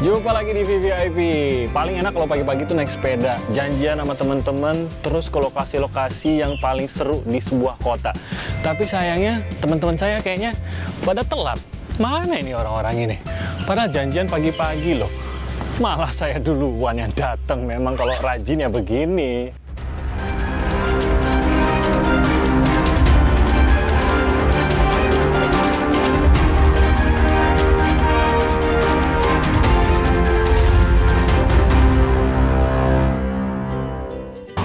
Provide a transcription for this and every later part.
Jumpa lagi di VVIP. Paling enak kalau pagi-pagi tuh naik sepeda, janjian sama teman-teman, terus ke lokasi-lokasi yang paling seru di sebuah kota. Tapi sayangnya teman-teman saya kayaknya pada telat. Mana ini orang-orang ini? Padahal janjian pagi-pagi loh. Malah saya duluan yang datang. Memang kalau rajin ya begini.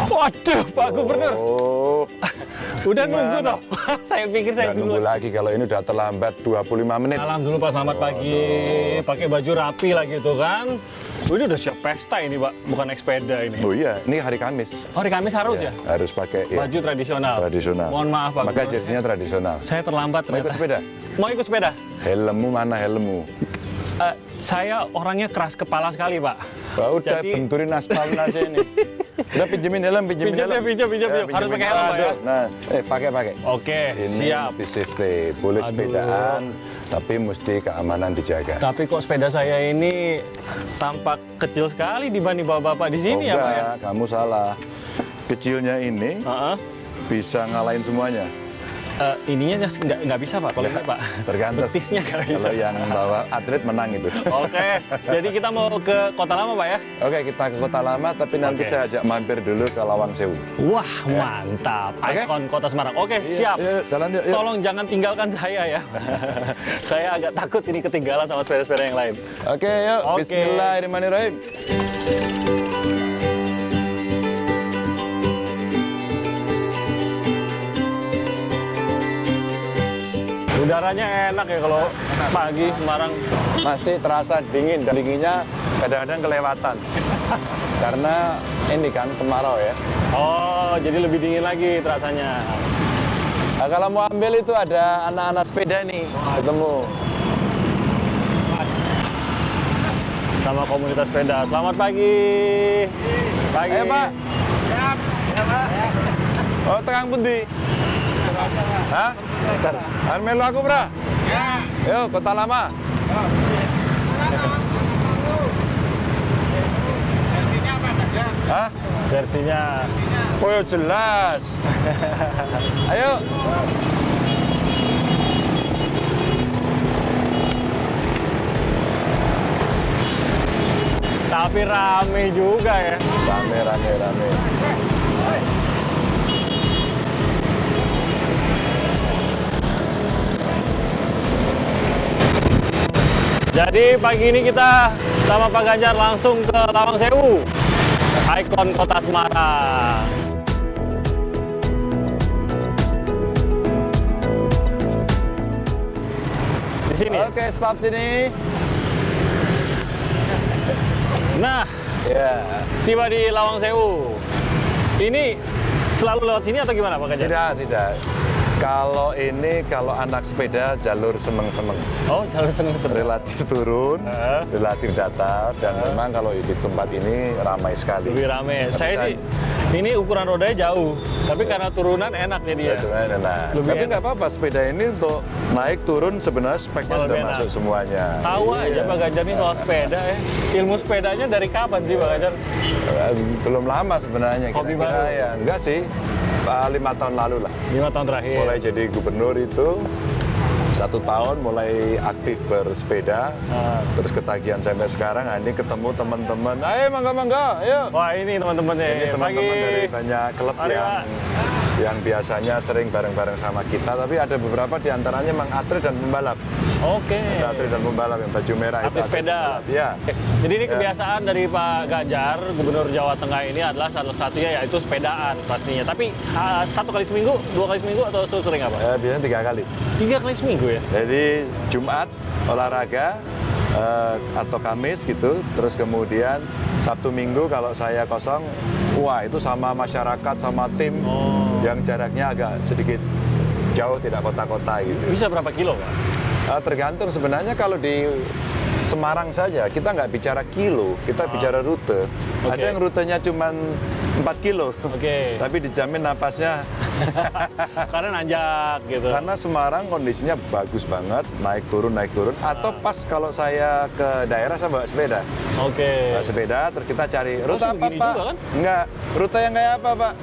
Waduh, Pak Gubernur. Udah nunggu toh. Saya pikir saya nunggu dulu. lagi kalau ini udah terlambat 25 menit. Salam dulu Pak, selamat pagi. Pakai baju rapi lagi tuh kan. Ini udah siap pesta ini Pak, bukan naik sepeda ini. Oh iya, ini hari Kamis. Oh, hari Kamis harus ya? Harus pakai Baju tradisional. tradisional. Mohon maaf Pak. Maka jersinya tradisional. Saya terlambat Mau ikut ternyata. sepeda? Mau ikut sepeda? Helmmu mana helmmu? Saya orangnya keras kepala sekali Pak. Udah Jadi- benturin aspal aja ini. Udah pinjemin helm, pinjemin Pinjam helm. ya, pinjam. Harus pinjemin. pakai helm, Pak, ya? Nah, pakai. Oke, Ini siap. mesti safety. Boleh Aduh. sepedaan, tapi mesti keamanan dijaga. Tapi kok sepeda saya ini tampak kecil sekali dibanding bapak-bapak di sini ya Pak ya? Enggak, kamu salah. Kecilnya ini Heeh. bisa ngalahin semuanya. Ininya nggak bisa Pak, kalau ini Pak. Tergantung. Betisnya nggak bisa. Kalau yang bawa atlet menang itu. Oke, jadi kita mau ke Kota Lama Pak ya? Oke, kita ke Kota Lama, tapi nanti Oke. saya ajak mampir dulu ke Lawang Sewu. Wah, mantap. Oke. Ikon Kota Semarang. Oke, siap. Yuk, jalan yuk. Tolong jangan tinggalkan saya ya. Saya agak takut ini ketinggalan sama sepeda-sepeda yang lain. Oke, yuk. Oke. Bismillahirrahmanirrahim. Udaranya enak ya kalau pagi Semarang. Masih terasa dingin, dan dinginnya kadang-kadang kelewatan. Karena ini kan kemarau ya. Oh, jadi lebih dingin lagi terasanya. Nah, kalau mau ambil itu ada anak-anak sepeda nih, ketemu. Sama komunitas sepeda. Selamat pagi. Pagi. Ayo, Pak. Oh, tegang pundi? Hah? Arep melu aku, Bro? Ya. Yuk, Kota Lama. Versinya apa saja? Hah? Versinya. Oh, ya jelas. Ayo. Tapi rame juga ya. Rame. Jadi pagi ini kita sama Pak Ganjar langsung ke Lawang Sewu, ikon Kota Semarang. Di sini. Oke, stop sini. Nah, Ya. tiba di Lawang Sewu. Ini selalu lewat sini atau gimana Pak Ganjar? Tidak. Kalau anak sepeda jalur semeng-semeng. Oh, jalan seneng-seneng. Relatif turun, Heeh. relatif datar, dan memang kalau di tempat ini ramai sekali. Lebih rame. Tapi Saya sih, ini ukuran rodanya jauh, tapi karena turunan enak jadi ya. Nah, Lebih tapi enak. nggak apa-apa, sepeda ini untuk naik turun sebenarnya speknya Malah sudah lebih enak. masuk semuanya. Tahu aja Iya. Pak Ganjar ini soal sepeda ya. Ilmu sepedanya dari kapan sih Pak Ganjar? Belum lama sebenarnya. Hobi Kira-kira baru? ya, enggak sih, 5 tahun lalu lah. 5 tahun terakhir. Mulai jadi gubernur itu 1 tahun mulai aktif bersepeda, terus ketagihan sampai sekarang. Nah, ini ketemu teman-teman, ayo mangga, ayo. Wah ini teman-temannya. Ini teman-teman Pagi. dari banyak klub Mari, Pak. yang biasanya sering bareng-bareng sama kita, tapi ada beberapa di antaranya memang atlet dan pembalap. Oke. Ada atlet dan pembalap yang baju merah itu. Atlet sepeda. pembalap. Ya. Jadi ini kebiasaan dari Pak Ganjar, Gubernur Jawa Tengah ini adalah salah satunya yaitu sepedaan pastinya. Tapi 1 kali seminggu, 2 kali seminggu atau sering apa? Biasanya 3 kali. 3 kali seminggu ya? Jadi Jumat olahraga atau Kamis gitu, terus kemudian Sabtu Minggu kalau saya kosong, wah itu sama masyarakat, sama tim yang jaraknya agak sedikit jauh, tidak kota-kota gitu. Bisa berapa kilo Pak? Tergantung sebenarnya kalau di Semarang saja kita nggak bicara kilo, kita bicara rute. Oke. Ada yang rutenya cuma 4 kilo. Oke. Tapi dijamin napasnya. Karena nanjak gitu. Karena Semarang kondisinya bagus banget, naik turun. Atau pas kalau saya ke daerah saya bawa sepeda. Oke. Bawa sepeda, terus kita cari rute apa segini Pak? juga kan? Enggak, rute yang kayak apa Pak?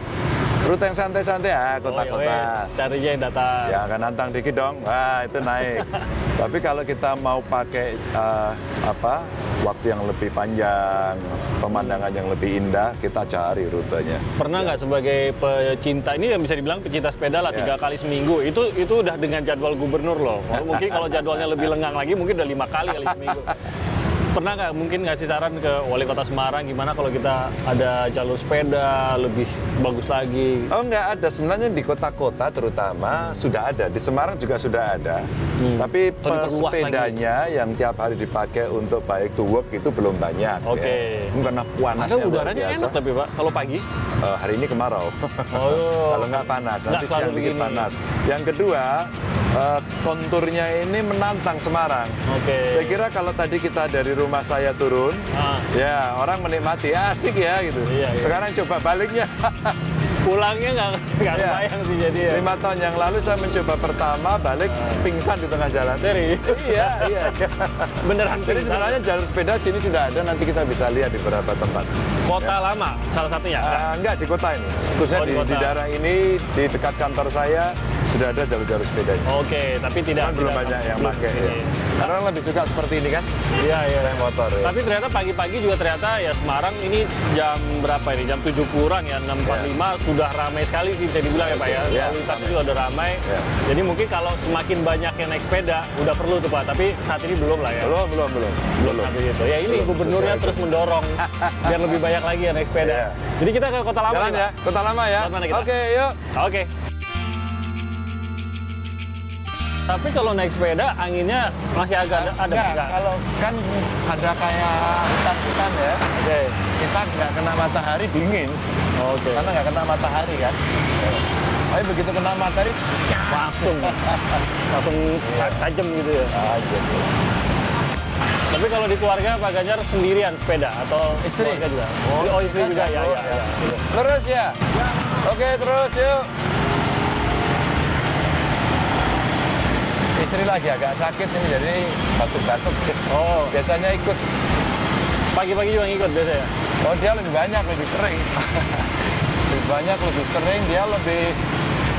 Rute yang santai-santai, kota-kota. wes, carinya yang datar. Ya kan nantang dikit dong, wah itu naik. Tapi kalau kita mau pakai waktu yang lebih panjang, pemandangan yang lebih indah, kita cari rutenya. Pernah nggak sebagai pecinta, ini yang bisa dibilang pecinta sepeda lah, 3 kali seminggu, itu udah dengan jadwal gubernur loh. Mungkin kalau jadwalnya lebih lengang lagi, mungkin udah 5 kali seminggu. Pernah nggak mungkin ngasih saran ke wali kota Semarang gimana kalau kita ada jalur sepeda lebih bagus lagi? Oh nggak ada, sebenarnya di kota-kota terutama sudah ada, di Semarang juga sudah ada. Tapi diperluas sepedanya yang tiap hari dipakai untuk bike to work itu belum banyak. Oke. Ya. Karena panasnya Ada luar udaranya biasa. enak tapi Pak, kalau pagi? Hari ini kemarau. Oh. Kalau nggak panas, Nggak nanti selalu siang dikit begini. panas. Yang kedua, konturnya ini menantang Semarang. Oke. Saya kira kalau tadi kita dari rumah saya turun, ya orang menikmati, asik ya gitu. Iya. Sekarang coba baliknya. Pulangnya nggak Iya. kebayang sih jadi ya. 5 tahun yang lalu saya mencoba pertama balik pingsan di tengah jalan. Iya. Beneran Jadi pingsan. sebenarnya jalur sepeda sini sudah ada, nanti kita bisa lihat di beberapa tempat. Kota lama salah satunya. Enggak, di kota ini. Khususnya Oh, di kota. di daerah ini, di dekat kantor saya, sudah ada jalur-jalur sepeda. Oke, tapi tidak Cuman belum tidak- banyak yang belum pakai. ini. Ya. Karena lebih suka seperti ini kan, Iya. naik motor. Ya. Tapi ternyata pagi-pagi juga ternyata ya Semarang ini jam berapa ini? Jam 7 kurang ya, 6.45 sudah ramai sekali sih bisa dibilang ya Pak ya. Ya, Lalu lintas juga udah ramai. Ya. Jadi mungkin kalau semakin banyak yang naik sepeda udah perlu tuh Pak, tapi saat ini belum lah ya. Belum. Tapi gitu. Ya ini Belum, gubernurnya sesuai terus mendorong biar lebih banyak lagi yang naik sepeda. Iya. Jadi kita ke Kota Lama Jalan nih, ya, Pak. kota lama ya. Jalan mana kita? Oke, yuk. Oke. Tapi kalau naik sepeda anginnya masih agak ada Enggak, kalau kan ada kayak hutan-hutan ya. Oke. Kita nggak kena matahari dingin. Oke. Karena nggak kena matahari kan. Tapi begitu kena matahari, Langsung tajam gitu ya. aja. Tapi kalau di keluarga Pak Ganjar sendirian sepeda atau Istri. keluarga juga? Oh, istri juga ya. Terus ya? Oke, terus yuk. Istri lagi agak sakit ini, jadi batuk-batuk. Oh, Biasanya ikut. pagi-pagi juga ngikut biasanya. Oh, dia lebih banyak, lebih sering. Lebih banyak, lebih sering, dia lebih,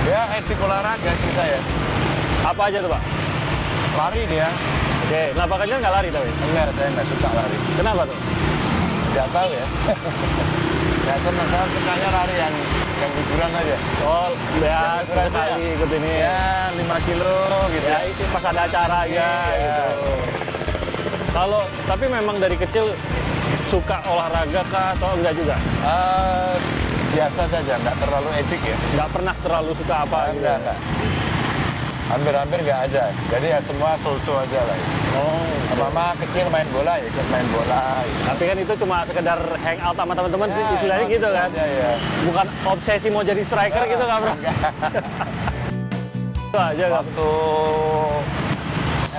ya etik olahraga sih saya. Apa aja tuh Pak? Lari dia. Oke, nah Pak Ganjar nggak lari tapi? Enggak, saya nggak suka lari. Kenapa tuh? Nggak tahu ya. Nggak senang, saya sukanya lari yang hiburan aja. Oh, biasa hiburan aja. sekali ikut ini. Ya, 5 kilo gitu. Ya itu pas ada acara aja Iya. gitu. Kalau tapi memang dari kecil suka olahraga kah atau enggak juga? Biasa saja, nggak terlalu etik ya. Nggak pernah terlalu suka apa gitu? Enggak. Hampir-hampir nggak ada. Jadi ya semua so-so aja lah. Oh, Mama kecil main bola, ya ikut main bola. tapi kan itu cuma sekedar hang out sama teman-teman sih, istilahnya gitu kan? Ya. Bukan obsesi mau jadi striker gitu nggak bro? Itu aja nggak? Waktu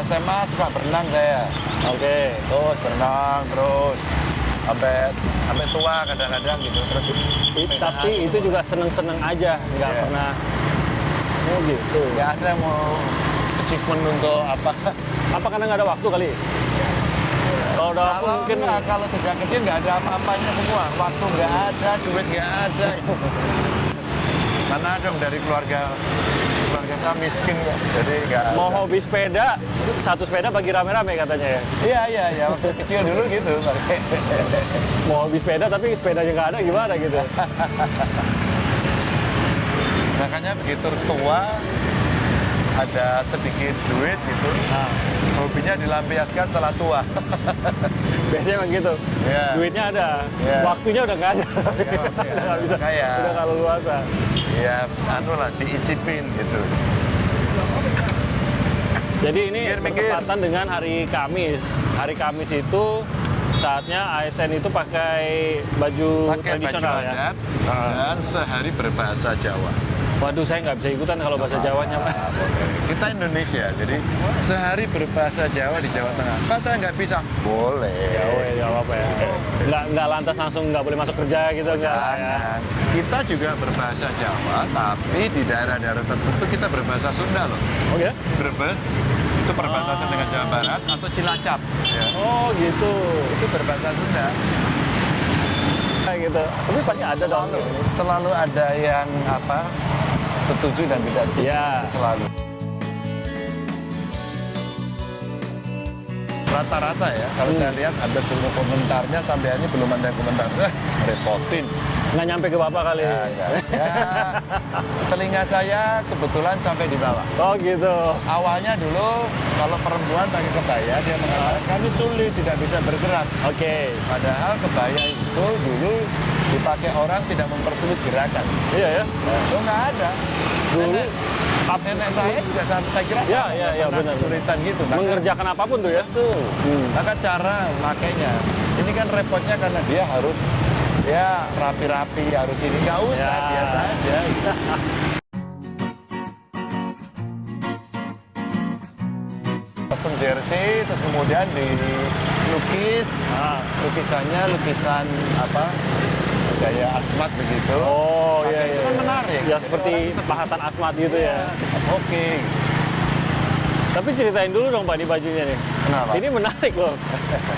SMA suka berenang saya. Oke. Terus berenang, terus sampai tua kadang-kadang gitu. Terus Tapi itu juga seneng-seneng aja, nggak Iya. pernah. Oh gitu. nggak ada mau achievement untuk apa. Apa karena nggak ada waktu kali? Kalau ada waktu mungkin. Kalau sejak kecil nggak ada apa-apanya semua. Waktu nggak ada, duit nggak ada. Karena dong dari keluarga saya miskin kok. Jadi nggak ada. Mau hobi sepeda, satu sepeda bagi rame-rame katanya ya. Iya. Waktu kecil dulu gitu. Mau hobi sepeda tapi sepedanya nggak ada gimana gitu. Makanya begitu tua, ada sedikit duit gitu. Nah, Hobinya dilampiaskan setelah tua. biasanya emang gitu. Iya. Duitnya ada, Iya. waktunya udah nggak ada. Iya, waktunya Udah nggak ada. bisa, Kaya. udah kalau luasa. Ya, diicipin gitu. Jadi ini Minggir. bertepatan dengan hari Kamis. Hari Kamis itu saatnya ASN itu pakai baju tradisional ya. adat dan sehari berbahasa Jawa. Waduh, saya nggak bisa ikutan kalau bahasa Jawanya, Pak. Kita Indonesia, jadi sehari berbahasa Jawa di Jawa Tengah. Pak saya nggak bisa? Boleh. Ya, weh, ya apa ya. Nggak lantas langsung nggak boleh masuk kerja gitu nggak ya? Jangan. Kita juga berbahasa Jawa, tapi di daerah-daerah tertentu kita berbahasa Sunda loh. Oh ya? Brebes itu perbatasan dengan Jawa Barat atau Cilacap. Ya. Oh gitu. Itu berbahasa Sunda. Kayak gitu. Tapi pasti ada dong. Selalu ada yang apa setuju dan tidak setuju. Ya. Selalu. Rata-rata ya, kalau saya lihat ada seluruh komentarnya sampai ini belum ada yang komentar. Repotin. Nggak nyampe ke bapak kali. Ya, telinga saya kebetulan sampai di bawah. Oh gitu. Awalnya dulu kalau perempuan pakai kebaya dia mengatakan kami sulit tidak bisa bergerak. Oke. Padahal kebaya itu dulu dipakai orang tidak mempersulit gerakan. Iya ya. Oh nggak ada. Dulu Nenek saya juga saya kira Ya, sama, ya, nggak ya, pernah benar. kesulitan gitu. Maka- mengerjakan apapun tuh ya. Betul. Maka cara makainya ini kan repotnya karena dia harus ya rapi-rapi harus ini nggak usah Ya. biasa aja. Pesen jersey terus kemudian dilukis lukisannya lukisan apa gaya Asmat begitu. Oh Maka iya itu iya. kan menarik. Ya Jadi seperti orang- pahatan asmat gitu ya. Oke. Tapi ceritain dulu dong Pak di bajunya nih. Kenapa? Ini menarik loh.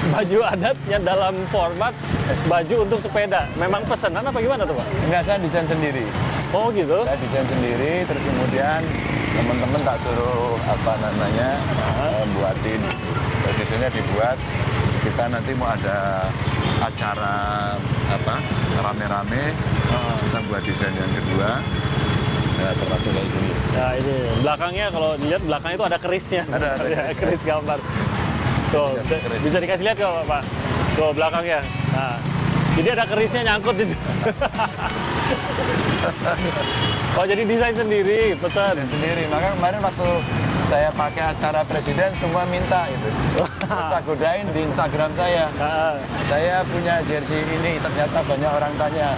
Baju adatnya dalam format baju untuk sepeda. Memang pesanan apa gimana tuh Pak? Enggak, saya desain sendiri. Oh gitu. Saya desain sendiri, terus kemudian teman-teman tak suruh apa namanya buatin. Desainnya dibuat. Terus kita nanti mau ada acara apa rame-rame. Kita buat desain yang kedua. Ya, termasuk kayak gini. Nah ini belakangnya kalau dilihat belakangnya itu ada kerisnya. Ada sebenarnya. keris. Keris gambar. Tuh Ada keris. bisa dikasih lihat nggak Pak? Tuh belakangnya. Nah jadi ada kerisnya nyangkut di situ. Oh jadi desain sendiri, pesan. Desain sendiri. Maka kemarin waktu saya pakai acara presiden semua minta itu. Terus aku godain di Instagram saya. Nah, Saya punya jersey ini, ternyata banyak orang tanya.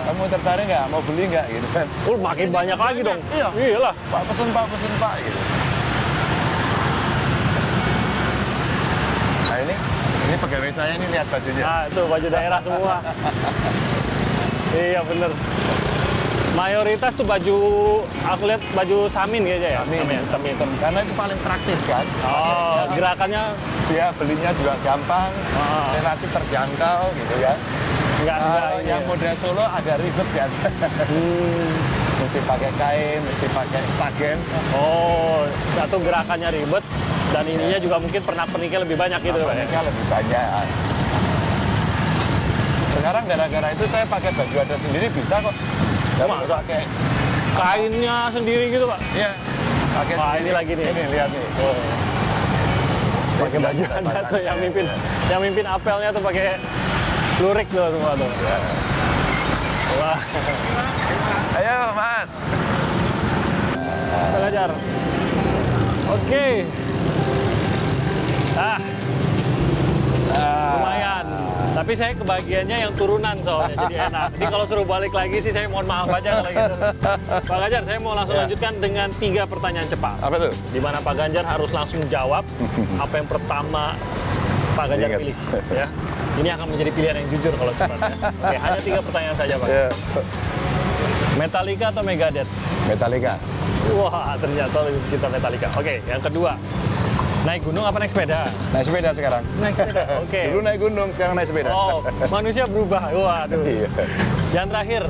Kamu tertarik nggak? Mau beli nggak? Gitu kan. makin banyak lagi dong. Iya. Iyalah. Pak pesen Pak gitu. Nah ini pegawai saya ini lihat bajunya. Nah, itu baju daerah semua. Iya bener. Mayoritas tuh baju, aku lihat baju samin kayaknya ya. Samin. Karena itu paling praktis kan. Oh, gerakannya Dia belinya juga gampang, Ah. relatif terjangkau gitu ya. nggak ada ini Yang ya. model Solo agak ribet kan. Mesti pakai kain, mesti pakai stagen. Oh, satu gerakannya ribet dan ininya juga mungkin pernak-perniknya lebih banyak gitu Pak. ya? Perniknya lebih banyak. Sekarang gara-gara itu saya pakai baju adat sendiri bisa kok. Nggak perlu Masa? pakai. Kainnya sendiri gitu Pak. Iya. Pakai Wah, sendiri. ini lagi nih. Ini lihat nih. Pakai baju adat tuh yang mimpin apelnya tuh pakai lurik tuh semua tuh. Wah, Ayo Mas. kita ngajar. Oke. Lumayan. Tapi saya kebagiannya yang turunan soalnya, jadi enak. Jadi kalau suruh balik lagi sih saya mohon maaf aja kalau gitu. Pak Ganjar, saya mau langsung Ya. lanjutkan dengan 3 pertanyaan cepat. Apa tuh? Di mana Pak Ganjar harus langsung jawab apa yang pertama Pak Ganjar Ingat. pilih. Ya. Ini akan menjadi pilihan yang jujur kalau cepat. Ya. Oke, hanya 3 pertanyaan saja Pak. Ya. Metallica atau Megadeth? Metallica. Wah, ternyata lebih cinta Metallica. Oke, yang kedua. Naik gunung apa naik sepeda? Naik sepeda sekarang. Naik sepeda, oke. Dulu naik gunung, sekarang naik sepeda. Oh, manusia berubah. Waduh. Iya. Yang terakhir,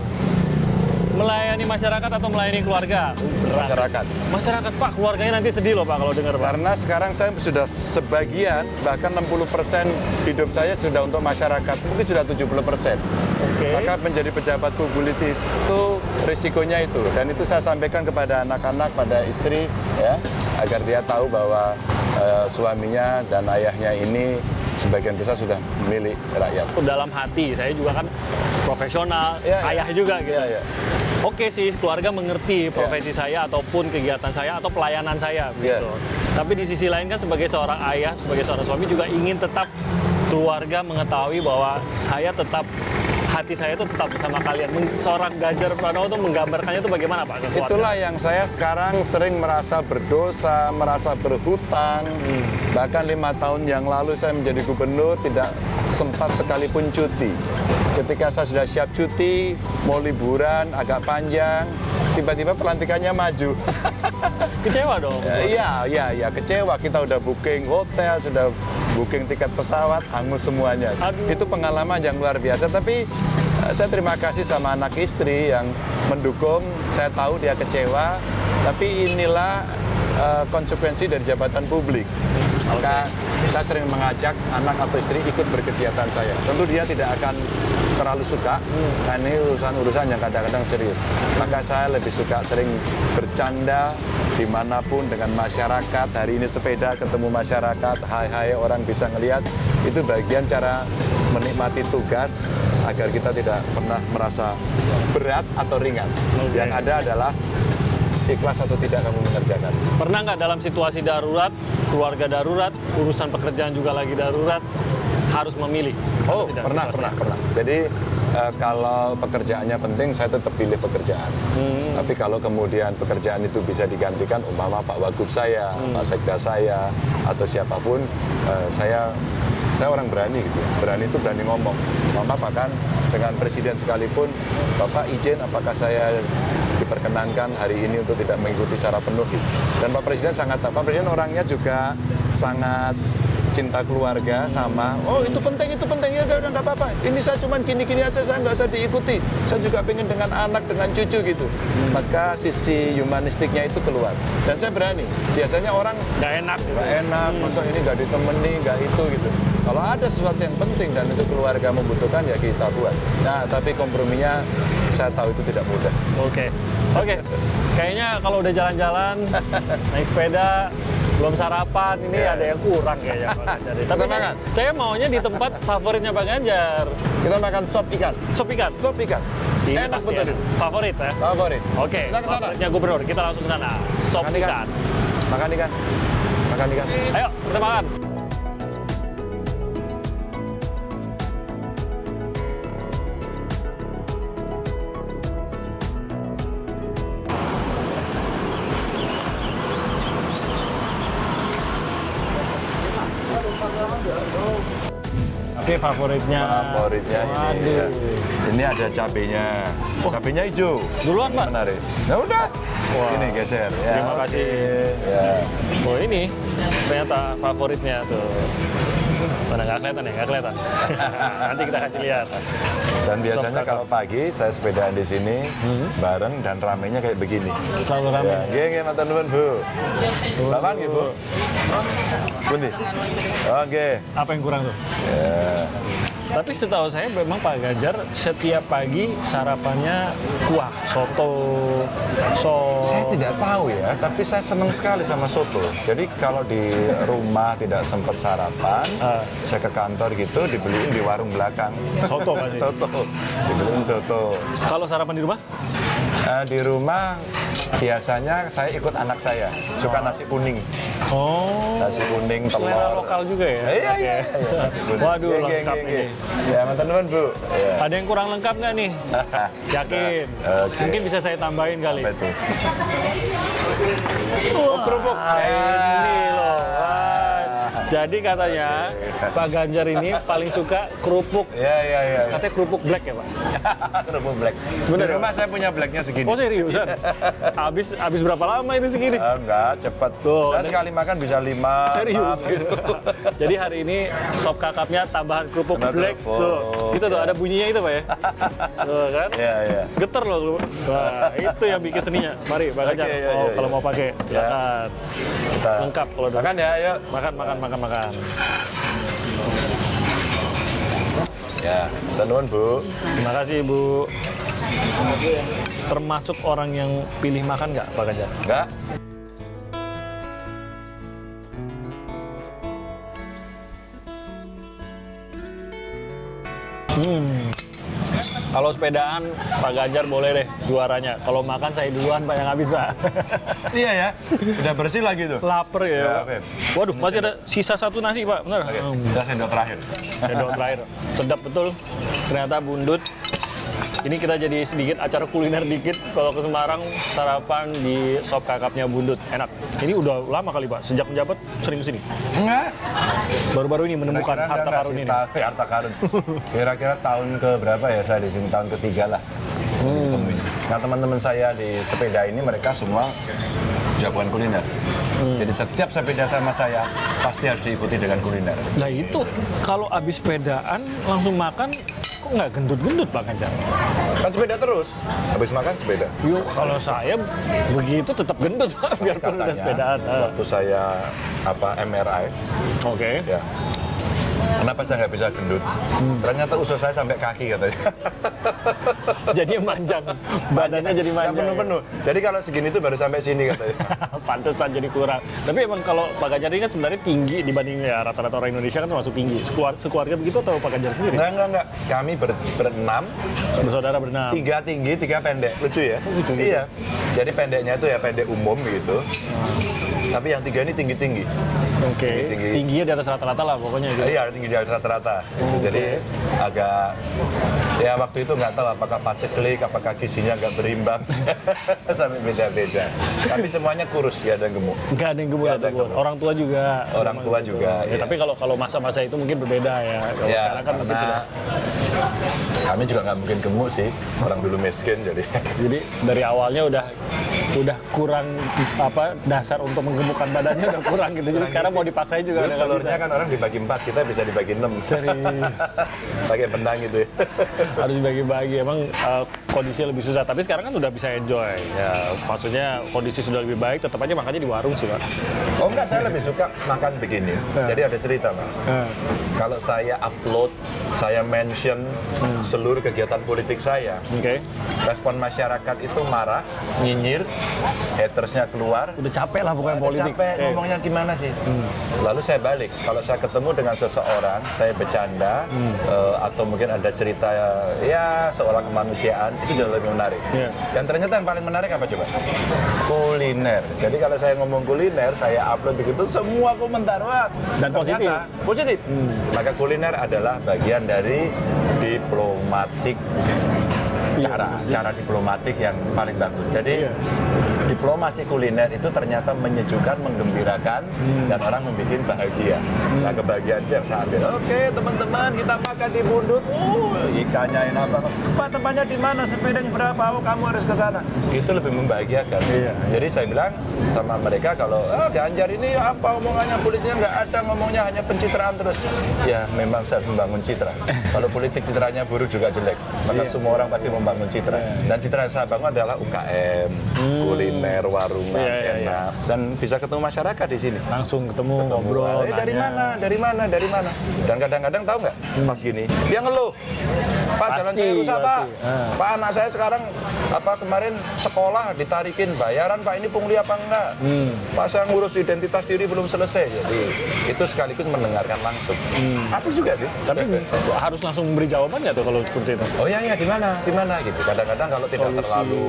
melayani masyarakat atau melayani keluarga? Berat. Masyarakat. Masyarakat, Pak, keluarganya nanti sedih loh Pak kalau dengar Pak. Karena sekarang saya sudah sebagian, bahkan 60% hidup saya sudah untuk masyarakat. Mungkin sudah 70%. Oke. Maka menjadi pejabat publik itu risikonya itu. Dan itu saya sampaikan kepada anak-anak, pada istri, ya, agar dia tahu bahwa suaminya dan ayahnya ini sebagian besar sudah milik rakyat. Dalam hati, saya juga kan profesional, Iya, iya. ayah juga gitu. Iya, iya. Oke sih, keluarga mengerti profesi saya ataupun kegiatan saya atau pelayanan saya Iya. gitu. Tapi di sisi lain kan sebagai seorang ayah, sebagai seorang suami juga ingin tetap keluarga mengetahui bahwa saya tetap hati saya tuh tetap bersama kalian. Seorang Ganjar Pranowo tuh menggambarkannya tuh bagaimana Pak? Kekuatan. Itulah yang saya sekarang sering merasa berdosa, merasa berhutang. Bahkan 5 tahun yang lalu saya menjadi gubernur tidak sempat sekalipun cuti. Ketika saya sudah siap cuti, mau liburan agak panjang, tiba-tiba pelantikannya maju. Kecewa dong. Iya, kecewa. Kita udah booking hotel, sudah booking tiket pesawat, hangus semuanya. Aduh. Itu pengalaman yang luar biasa, tapi saya terima kasih sama anak istri yang mendukung. Saya tahu dia kecewa, tapi inilah konsekuensi dari jabatan publik. Maka saya sering mengajak anak atau istri ikut berkegiatan saya. Tentu dia tidak akan terlalu suka, karena ini urusan-urusan yang kadang-kadang serius. Maka saya lebih suka sering bercanda dimanapun dengan masyarakat. Hari ini sepeda ketemu masyarakat, hai orang bisa ngelihat. Itu bagian cara menikmati tugas agar kita tidak pernah merasa berat atau ringan. Yang ada adalah ikhlas atau tidak kamu mengerjakan. Pernah nggak dalam situasi darurat, keluarga darurat, urusan pekerjaan juga lagi darurat, harus memilih? Oh, Tidak, pernah. situasinya. Jadi kalau pekerjaannya penting, saya tetap pilih pekerjaan. Tapi kalau kemudian pekerjaan itu bisa digantikan, umpama Pak Wagub saya, Pak Sekda saya, atau siapapun, saya orang berani gitu. Berani itu berani ngomong. Mama bahkan dengan presiden sekalipun, Bapak izin apakah saya diperkenankan hari ini untuk tidak mengikuti secara penuh. Gitu. Dan Pak Presiden Pak Presiden orangnya juga sangat cinta keluarga sama, oh itu penting, ya udah nggak apa-apa. Ini saya cuma gini-gini aja, saya nggak usah diikuti. Saya juga pengen dengan anak, dengan cucu gitu. Maka sisi humanistiknya itu keluar. Dan saya berani. Biasanya orang Nggak enak. Gitu. nggak enak, masa ini nggak ditemani, nggak itu gitu. Kalau ada sesuatu yang penting dan itu keluarga membutuhkan, ya kita buat. Nah, tapi komprominya saya tahu itu tidak mudah. Oke. Kayaknya kalau udah jalan-jalan, naik sepeda, belum sarapan, ini ada yang kurang kayaknya Pak Ganjar. Tapi saya maunya di tempat favoritnya Pak Ganjar. Kita makan sop ikan. Sop ikan. Sop ikan. Ini Enak pasti betul. Favorit ya? Favorit. Oke, Kita ke sana. favoritnya gubernur. Kita langsung ke sana. Sop Makan ikan. ikan. Makan ikan. Makan ikan. Ayo, kita makan. Oke, favoritnya. Favoritnya ini. Waduh. Ya. Ini ada cabenya. Cabenya hijau. Duluan, Pak. Menarik. Nah udah. Ini geser. Ya, Terima kasih. Ya. Oh ini ternyata favoritnya tuh. Mana nggak kelihatan ya? Nggak kelihatan. Nanti kita kasih lihat. Dan biasanya Sop kalau pagi saya sepedaan di sini bareng dan ramenya kayak begini. Selalu ramai. Ya, geng mantan nuwun Bu. Lawan gitu, Bu. Bunyi. Oke. Apa yang kurang tuh? Ya. Tapi setahu saya memang Pak Ganjar setiap pagi sarapannya kuah, soto, sop. Saya tidak tahu ya, tapi saya senang sekali sama soto. Jadi kalau di rumah tidak sempat sarapan, saya ke kantor gitu dibeliin di warung belakang. Soto pasti. Soto. Dibeliin soto. Kalau sarapan di rumah? Di rumah biasanya saya ikut anak saya, suka nasi kuning. Oh. Nasi kuning, telur. Selera lokal juga ya? Iya, nasi kuning. Waduh, Geng, lengkap geng, ini. geng. Ya, mantan teman Bu. Ya. Ada yang kurang lengkap nggak nih? Yakin? Oke. Mungkin bisa saya tambahin kali. Apa itu? Oh, kerupuk. Ini loh. Wah. Jadi katanya Pak Ganjar ini paling suka kerupuk. Ya. Katanya kerupuk black ya Pak? Kerupuk black. Bener Di ya? rumah saya punya blacknya segini. Oh seriusan? Habis berapa lama itu segini? Enggak, cepat. Tuh, Saya sekali makan bisa 5. Serius? 6 gitu. Jadi hari ini sop kakapnya tambahan kerupuk Kena black. kerupuk. Tuh, itu tuh ada bunyinya itu Pak ya? Tuh kan? Iya. Geter loh. Wah, itu yang bikin seninya. Mari Pak Ganjar, Oke, iya, kalau iya. mau pakai silakan. Kita Lengkap kalau udah. makan ya, yuk. Makan. Ya, tenuan Bu. Terima kasih Bu. Termasuk orang yang pilih makan nggak Pak Ganjar? Enggak. Kalau sepedaan Pak Ganjar boleh deh juaranya. Kalau makan saya duluan Pak yang habis Pak. Iya ya. Udah bersih lagi tuh. Lapar ya. Ya, Pak. oke. Waduh, masih ada sisa satu nasi Pak, benar? Oke, udah sendok terakhir. Sendok terakhir. Sedap betul. Ternyata bundut Ini kita jadi sedikit acara kuliner dikit. Kalau ke Semarang, sarapan di sop kakapnya Bundut. Enak. Ini udah lama kali, Pak. Sejak menjabat sering kesini. Enggak. Baru-baru ini menemukan harta karun ini. Harta karun. Kira-kira tahun ke berapa ya saya di sini? Tahun ketiga lah. Ditemuin. Nah, teman-teman saya di sepeda ini mereka semua jagoan kuliner. Jadi setiap sepeda sama saya pasti harus diikuti dengan kuliner. Nah itu, kalau abis sepedaan langsung makan, kok nggak gendut-gendut Pak Ganjar? Kan sepeda terus. Habis makan sepeda. Yuk, kalau saya begitu tetap gendut Pak, biarpun udah sepedaan. Waktu saya MRI, Oke. ya. Kenapa saya nggak bisa gendut? Ternyata usus saya sampai kaki katanya. Jadi manjang, badannya jadi Yang manjang. penuh-penuh. Jadi kalau segini tuh baru sampai sini katanya. Pantesan jadi kurang. Tapi emang kalau Pak Ganjar ini kan sebenarnya tinggi dibanding ya rata-rata orang Indonesia kan termasuk tinggi. Sekeluarga begitu atau Pak Ganjar sendiri? Enggak. Kami berenam, Bersaudara berenam. 3 tinggi, 3 pendek. Lucu ya? Lucu gitu. Iya. Jadi pendeknya itu ya pendek umum gitu. Tapi yang 3 ini tinggi-tinggi. Oke. Tinggi. Tingginya di atas rata-rata lah pokoknya gitu. Iya, tinggi di rata-rata. Gitu. Jadi agak ya waktu itu nggak tahu apakah paceklik, apakah gizinya nggak berimbang, sampai beda-beda. Tapi semuanya kurus, nggak ada yang gemuk. Nggak ada yang gemuk, Nggak ada yang gemuk. gemuk. Orang tua juga. Orang tua gitu. juga, Ya, iya. tapi kalau masa-masa itu mungkin berbeda ya. Kalau Ya, sekarang kan mungkin karena sudah. kami juga nggak mungkin gemuk sih. Orang dulu miskin jadi. Jadi dari awalnya udah kurang dasar untuk menggemukkan badannya udah kurang gitu. Jadi sekarang mau dipaksain juga Dulu udah nggak telurnya bisa. kan orang dibagi 4, kita bisa dibagi 6. Serius. Pakai benang gitu ya. Harus dibagi-bagi. Emang kondisinya lebih susah. Tapi sekarang kan udah bisa enjoy. Ya, maksudnya kondisi sudah lebih baik. Tetap aja makannya di warung sih Pak. Oh enggak, saya lebih suka makan begini. Jadi ada cerita Mas. Kalau saya upload, saya mention seluruh kegiatan politik saya, Oke. respon masyarakat itu marah, nyinyir, hatersnya keluar. Udah capek lah pokoknya politik. Capek ngomongnya gimana sih? Lalu saya balik. Kalau saya ketemu dengan seseorang, saya bercanda atau mungkin ada cerita ya seolah kemanusiaan, itu jauh lebih menarik. Iya. Dan ternyata yang paling menarik apa coba? Kuliner. Jadi kalau saya ngomong kuliner, saya upload begitu semua komentar wah Dan positif. Positif. Maka kuliner adalah bagian dari diplomatik. Cara diplomatik yang paling bagus. Jadi Iya. diplomasi kuliner itu ternyata menyejukkan, menggembirakan, dan orang membuat bahagia. Nah, kebahagiaan itu yang saya ambil. Oke, teman-teman, kita makan di Bundut. Ikannya enak banget. Pak, tempatnya di mana? Sepedanya berapa? Oh, kamu harus ke sana. Itu lebih membahagiakan. Iya. Jadi saya bilang sama mereka kalau Ganjar ini apa omongannya, politiknya nggak ada, ngomongnya hanya pencitraan terus. Ya, memang saya membangun citra. Kalau politik citranya buruk juga jelek. Maka semua orang pasti membangun citra. Dan citra yang saya bangun adalah UKM, kuliner, warungan, Iya. enak. Dan bisa ketemu masyarakat di sini. Langsung ketemu ngobrol. Dari nanya. mana? Dan kadang-kadang tahu nggak, pas gini, dia ngeluh. Pak, jalan Pasti, saya rusak, Pak. berarti. Pak, anak saya sekarang kemarin sekolah ditarikin bayaran, Pak, ini pungli apa enggak? Pak, saya ngurus identitas diri belum selesai. Jadi itu sekaligus mendengarkan langsung. Asik juga sih. Tapi harus langsung memberi jawaban nggak tuh kalau seperti itu? Oh iya, di mana gitu. Kadang-kadang kalau tidak terlalu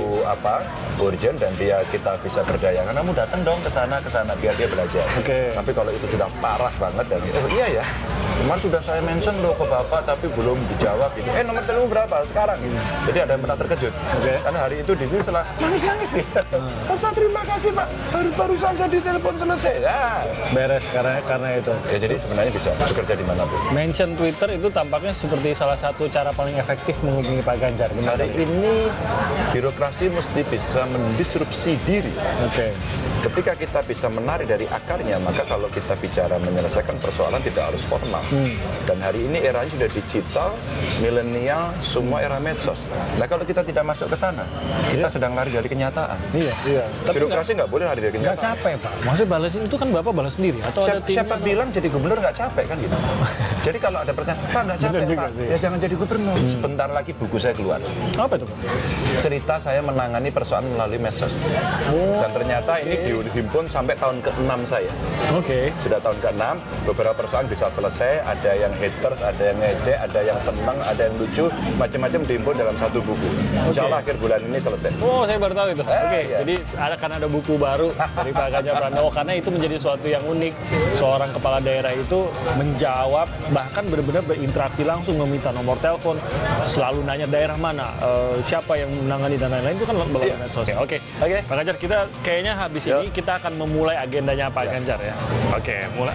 urgent dan kita bisa berdaya, kamu datang dong ke sana biar dia belajar. Oke. Tapi kalau itu sudah parah banget dan iya ya. Kemarin sudah saya mention loh ke Bapak tapi belum dijawab gitu. Nomor telepon berapa sekarang gitu. Jadi ada yang pernah terkejut. Oke. Karena hari itu di sini setelah nangis dia. Bapak terima kasih Pak. Barusan saya ditelepon selesai. Ya. Beres karena itu. Ya jadi sebenarnya bisa bekerja di mana pun. Mention Twitter itu tampaknya seperti salah satu cara paling efektif menghubungi Pak Ganjar. Benar? Hari ini birokrasi mesti bisa mendisrupsi diri. Oke. Ketika kita bisa menarik dari akarnya, maka kalau kita bicara menyelesaikan persoalan tidak harus formal. Dan hari ini eranya sudah digital, milenial, semua era medsos. Nah kalau kita tidak masuk ke sana, kita sedang lari dari kenyataan. Iya. Tapi Birokrasi nggak boleh lari dari nggak kenyataan. capek Pak. Maksudnya balasin itu kan Bapak balas sendiri atau ada timnya? Siapa bilang jadi gubernur nggak capek kan gitu? Jadi kalau ada pertanyaan, Pak nggak capek Bener juga Pak, sih. ya jangan jadi gubernur. Sebentar lagi buku saya keluar. Apa itu Pak? Cerita saya menangani persoalan melalui medsos. Dan ternyata ini dihimpun sampai tahun ke-6 saya. Oke. Sudah tahun ke-6, beberapa persoalan bisa selesai, santai, ada yang haters, ada yang ngejek, ada yang seneng, ada yang lucu, macam-macam diimpun dalam satu buku. Insya Allah akhir bulan ini selesai. Oh, saya baru tahu itu. Oke, iya. jadi akan ada buku baru dari Pak Ganjar Pranowo karena itu menjadi suatu yang unik. Seorang kepala daerah itu menjawab, bahkan benar-benar berinteraksi langsung, meminta nomor telepon, selalu nanya daerah mana, siapa yang menangani dan lain-lain itu kan melalui medsos. Oke. Pak Ganjar, kita kayaknya habis ini kita akan memulai agendanya Pak Ganjar ya. Oke, mulai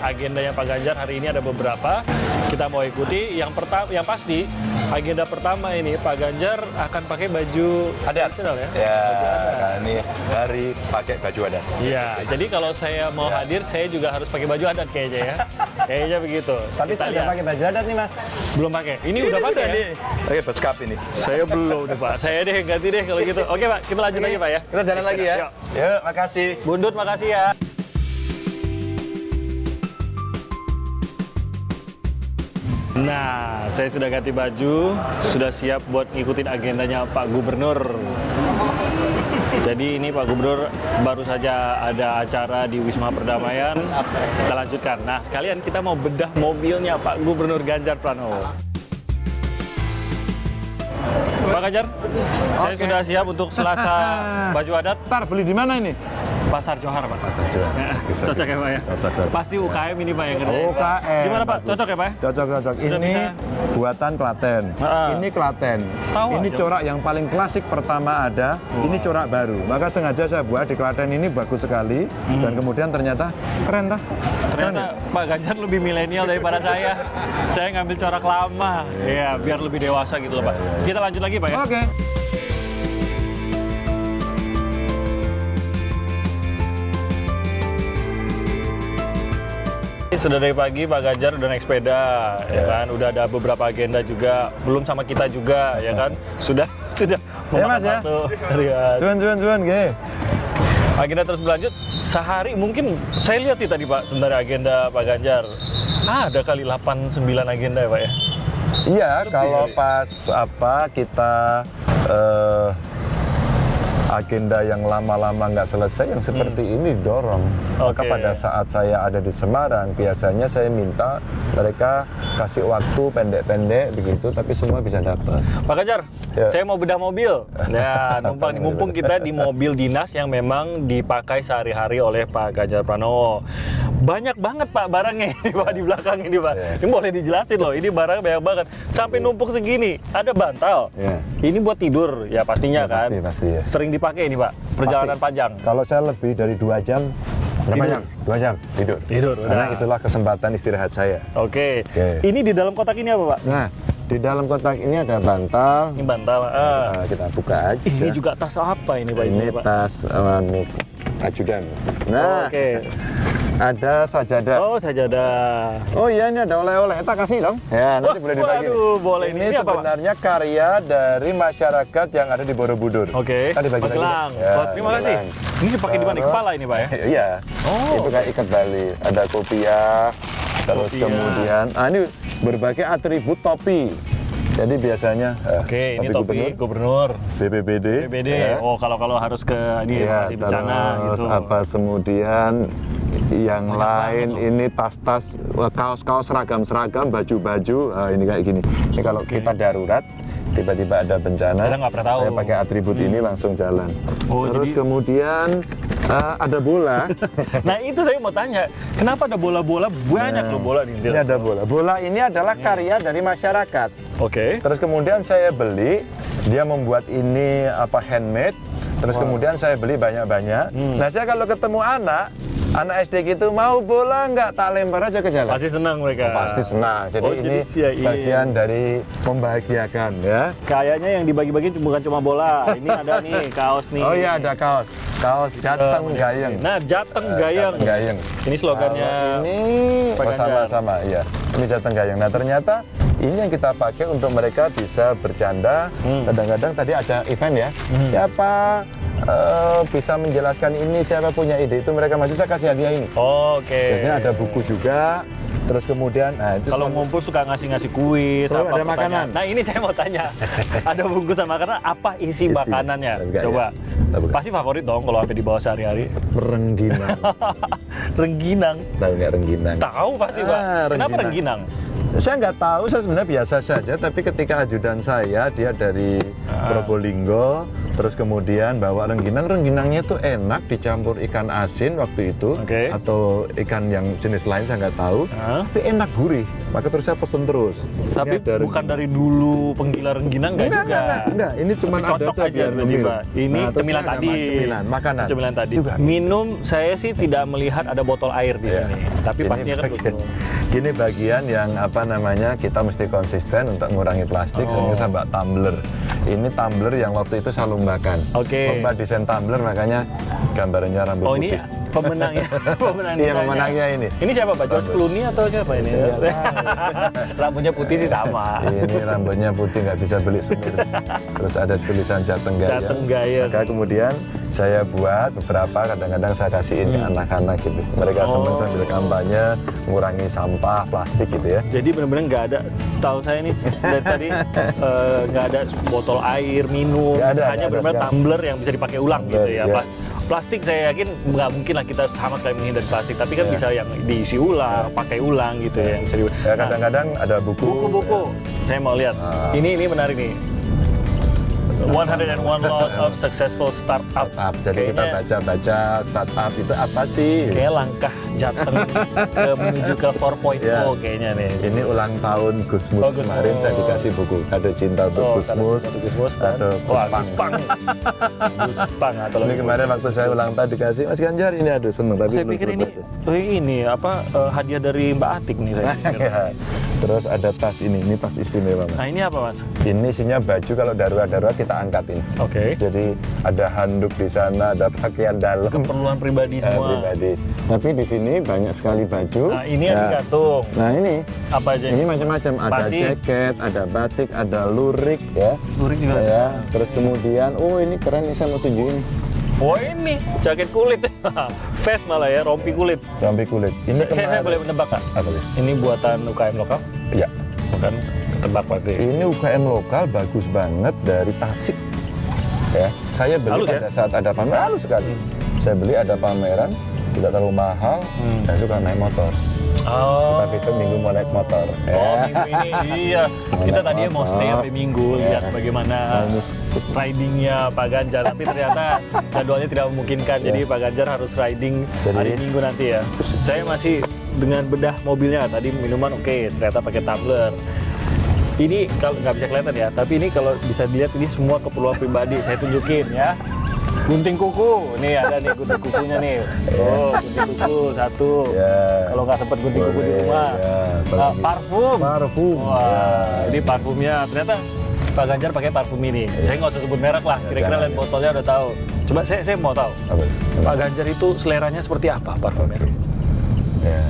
agendanya Pak Ganjar hari ini ada beberapa. Kita mau ikuti. Yang pertama, yang pasti agenda pertama ini Pak Ganjar akan pakai baju tradisional ya. Ya, ini hari pakai baju adat. Iya, jadi kalau saya mau hadir, saya juga harus pakai baju adat kayaknya ya. Kayaknya begitu. Tapi Kita saya lihat. udah pakai baju adat nih, Mas. Belum pakai. Ini udah pakai ya? Oke, beskap ini. Saya belum nih Pak. Saya deh yang ganti deh kalau gitu. Oke Pak, kita lanjut lagi Pak ya. Kita jalan lagi ya. Yuk. Yuk, makasih. Bundut, makasih ya. Nah, saya sudah ganti baju, sudah siap buat ngikutin agendanya Pak Gubernur. Jadi ini Pak Gubernur baru saja ada acara di Wisma Perdamaian. Kita lanjutkan. Nah, sekalian kita mau bedah mobilnya Pak Gubernur Ganjar Pranowo. Pak Ganjar, saya sudah siap untuk Selasa baju adat. Ntar beli di mana ini? Pasar Johar, Pak. Pasar Johar. Cocok ya, Pak ya? Cocok. Pasti UKM ini, Pak, yang kerjain. UKM. Gimana, Pak? Cocok ya, Pak? Cocok. Sudah Ini bisa. buatan Klaten. Ini Klaten. Tahu Ini aja. corak yang paling klasik pertama ada. Ini corak baru. Maka sengaja saya buat di Klaten ini bagus sekali. Dan kemudian ternyata keren dah. Ternyata Pak Ganjar lebih milenial daripada saya. Saya ngambil corak lama. Iya, biar lebih dewasa gitu loh, Pak. Kita lanjut lagi, Pak ya. Oke. Sudah dari pagi Pak Ganjar udah naik sepeda, ya kan? Udah ada beberapa agenda juga, belum sama kita juga, ya kan? Sudah Ya, Mas, ya. Lihat. Cuan, ge. Agenda terus berlanjut. Sehari mungkin saya lihat sih tadi Pak, sebenarnya agenda Pak Ganjar. Ada kali 8-9 agenda ya Pak ya? Iya, kalau pas kita agenda yang lama-lama nggak selesai yang seperti ini dorong. Maka Oke. pada saat saya ada di Semarang, biasanya saya minta mereka kasih waktu pendek-pendek begitu, tapi semua bisa dapat. Pak Ganjar, Ya. saya mau bedah mobil. Ya, mumpung kita di mobil dinas yang memang dipakai sehari-hari oleh Pak Ganjar Pranowo. Banyak banget Pak barangnya ini Pak di belakang ini Pak. Ya. Ini boleh dijelasin loh, ini barang banyak banget. Sampai numpuk segini, ada bantal. Ya. Ini buat tidur, ya pastinya Ya, kan. pasti ya. Sering dipakai ini Pak, perjalanan panjang. Kalau saya lebih dari 2 jam, berapa Tidur. jam? 2 jam tidur. Tidur, Karena udah. itulah kesempatan istirahat saya. Oke. Oke. Ini di dalam kotak ini apa Pak? Nah, di dalam kotak ini ada bantal. Ini bantal. Kita buka aja. Ini juga tas apa ini Pak? Ini Pak? tas ajudan. Nah, Oke. ada sajadah. Oh, sajadah. Oh iya, ini ada oleh-oleh. Kita kasih dong. Ya, nanti boleh dibagi. Waduh, boleh. Ini Ini apa, Pak? sebenarnya karya dari masyarakat yang ada di Borobudur. Oke. Kita dibagi Magelang. Ya, Oh, terima kasih. Magelang. Ini dipakai di mana? Di Terus- kepala ini Pak ya? Iya. Oh. Itu kayak ikat Bali. Ada kopiah. Terus Kopiah. kemudian, ini berbagai atribut topi. Jadi biasanya Oke, ini topi gubernur. BPBD. BPD. ya. Oh, kalau harus ke ini Iya, lokasi bencana terus gitu. apa kemudian yang Banyak lain banget loh. ini tas-tas, kaos-kaos seragam-seragam, baju-baju, ini kayak gini. Ini kalau kita darurat, tiba-tiba ada bencana, Kita nggak pernah tahu. saya pakai atribut ini langsung jalan. Oh, Terus jadi- kemudian ada bola. Nah, itu saya mau tanya, kenapa ada bola-bola banyak loh bola di Ini ada bola. Bola ini adalah karya dari masyarakat. Oke. Terus kemudian saya beli, dia membuat ini handmade. Terus kemudian saya beli banyak-banyak. Nah, saya kalau ketemu anak SD gitu mau bola nggak, tak lempar aja ke jalan. Pasti senang mereka. Pasti senang. Jadi Oh, ini jadi iya. bagian dari membahagiakan ya. Kayaknya yang dibagi-bagi bukan cuma bola. Ini ada nih kaos nih. Oh iya, ada kaos. Kaos Jateng Gayeng. Nah, Jateng Gayeng. Jateng Gayeng. Ini slogannya. Kalau ini Pak Ganjar. sama-sama, iya. Ini Jateng Gayeng. Nah, ternyata ini yang kita pakai untuk mereka bisa bercanda. Kadang-kadang tadi ada event ya. Siapa bisa menjelaskan ini, siapa punya ide itu mereka maju, saya kasih hadiah ini. Oke. Biasanya ada buku juga. Terus kemudian, nah itu Kalau ngumpul suka ngasih kuis, Oh, ada pertanyaan. makanan. Nah ini saya mau tanya, ada bungkusan makanan, apa isi makanannya? Enggak, Coba. ya. Bukan. Pasti favorit dong kalau sampai dibawa sehari-hari. Rengginang. Rengginang. Tahu nggak rengginang? Tahu pasti, Pak. Kenapa rengginang? Saya nggak tahu, saya sebenarnya biasa saja. Tapi ketika ajudan saya, dia dari Probolinggo, terus kemudian bawa rengginang. Rengginangnya tuh enak dicampur ikan asin waktu itu, Oke. atau ikan yang jenis lain saya nggak tahu. Tapi enak gurih, maka terus saya pesen terus. Tapi Ini ada bukan dari dulu penggila rengginang nggak juga. Enggak. Ini cuma Tapi ada cocok saja aja biar berarti, ngemil. Pak. Ini Nah, terus cemilan ada tadi. Cemilan, makanan. Cemilan tadi. Juga. Minum saya sih tidak melihat ada botol air di Ya. sini. Tapi Ini pastinya kan bagian- betul. Gini bagian yang apa namanya, kita mesti konsisten untuk mengurangi plastik. Oh. Saya bawa tumbler. Ini tumbler yang waktu itu saya lombakan. Oke. Lomba desain tumbler, makanya gambarnya rambut Oh putih. ini pemenangnya, pemenang Iya, desainnya. pemenangnya ini. Ini siapa, Pak? George Clooney atau siapa ini? Rambutnya putih sih sama. Ini rambutnya putih, nggak bisa beli semir. Terus ada tulisan Jateng Gaya. Jateng Gaya. Maka kemudian saya buat beberapa, kadang-kadang saya kasihin ke anak-anak gitu. Mereka senang sambil kampanye mengurangi sampah plastik gitu ya. Jadi benar-benar nggak ada, setahu saya nih dari tadi nggak ada botol air minum, Nggak ada, hanya nggak ada benar-benar sekali. tumbler yang bisa dipakai ulang gitu Tumbler, ya. ya. Plastik saya yakin nggak mungkin lah kita sama sekali menghindari plastik, tapi kan Ya. bisa yang diisi ulang, pakai ulang gitu ya. Yang bisa Ya kadang-kadang ada buku. buku-buku, saya mau lihat. Ini menarik nih. 101 Laws of Successful Startup. Startup. Jadi kita Kayaknya- baca-baca startup itu apa sih? Kayak langkah Jateng menuju ke 4.0 Ya. kayaknya nih. Ini ulang tahun Gusmus. Oh, Gusmus. Kemarin saya dikasih buku kado cinta untuk Gusmus. Gusmus dan Kado wah, Guspang. Guspang atau Ini kemarin waktu saya ulang tahun dikasih Mas Ganjar ini, aduh seneng tapi saya belum pikir ini selesai. ini apa hadiah dari Mbak Atik nih saya pikir. Ya. Terus ada tas ini tas istimewa Mas. Nah ini apa Mas? Ini isinya baju, kalau darurat kita angkatin. Oke. Jadi ada handuk di sana, ada pakaian dalam. Keperluan pribadi semua. Pribadi. Tapi di sini banyak sekali baju. Nah ini yang digantung. Nah ini Apa aja ini macam-macam. Ada Batik. jaket, ada batik, ada lurik ya. Lurik juga ada. Ya. Terus kemudian, oh ini keren nih, saya mau tunjukin. Oh ini jaket kulit. Vest malah ya, rompi kulit. Rompi kulit. Ini Saya boleh menebak Kak? Apa nih? Ini buatan UKM lokal? Ya. Bukan ketebak berarti. Ini UKM lokal, bagus banget, dari Tasik. Ya, saya beli Halus ya? pada saat ada pameran, halus sekali. Saya beli ada pameran, tidak terlalu mahal, dan suka naik motor. Oh. Kita besok minggu mau naik motor. Oh minggu ini iya. Kita Naik tadinya mau motor. stay sampai minggu lihat Ya. bagaimana ridingnya Pak Ganjar, tapi ternyata jadwalnya tidak memungkinkan. Jadi Pak Ganjar harus riding hari Jadi- Minggu nanti ya. Saya masih dengan bedah mobilnya tadi minuman oke, ternyata pakai tumbler. Ini kalau nggak bisa kelihatan ya, tapi ini kalau bisa dilihat ini semua keperluan pribadi. Saya tunjukin ya. Gunting kuku, nih ada nih gunting kukunya nih. Oh, gunting kuku satu. Ya. Kalau nggak sempat gunting kuku di Boleh, rumah. ya. Apalagi- Parfum. Parfum. Wah, ini parfumnya. Ternyata Pak Ganjar pakai parfum ini. Saya nggak usah sebut merek lah. Kira-kira jangan. lihat botolnya udah tahu. Coba saya mau tahu. Apa? Pak Ganjar itu seleranya seperti apa parfumnya? Ya,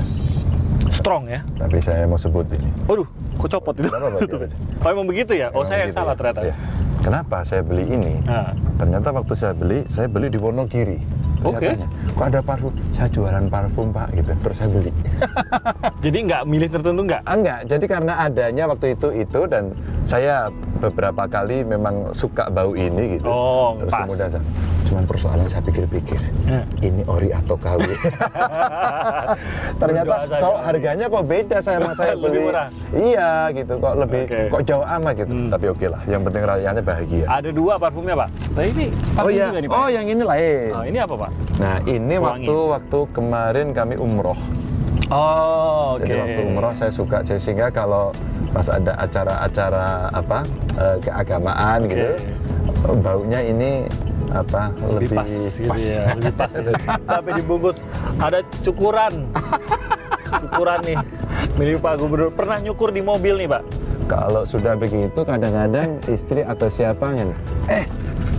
Strong ya. tapi saya mau sebut ini. Waduh, kok copot itu? Nggak apa-apa, Tutup nggak ya? Oh emang begitu ya? Oh Memang saya yang begitu salah ya. ternyata. Ya. Kenapa saya beli ini? Nah, Ternyata waktu saya beli di Wonogiri. Terus Oke. saya tanya, kok ada parfum? Saya jualan parfum Pak, gitu. Terus saya beli. jadi nggak milih tertentu nggak? Enggak, jadi karena adanya waktu itu dan saya beberapa kali memang suka bau ini gitu. Oh, Terus pas. kemudian cuman persoalan saya pikir-pikir, ini ori atau KW? Ternyata Berdoa saja. kok harganya kok beda sama saya Lebih beli. murah? Iya gitu, kok lebih Oke. kok jauh amat gitu. Tapi oke lah, yang penting rakyatnya bahagia. Ada dua parfumnya Pak. Nah ini parfum juga nih Pak. Oh yang ini lain. Oh, ini apa Pak? Nah ini Wangi. waktu kemarin kami umroh. Oh, oke. Jadi waktu umroh saya suka, sehingga kalau pas ada acara-acara keagamaan Oke. gitu, baunya ini lebih pas, gitu ya, lebih pas. Sampai dibungkus ada cukuran nih milik Pak Gubernur. Pernah nyukur di mobil nih Pak? Kalau sudah begitu kadang-kadang istri atau siapa yang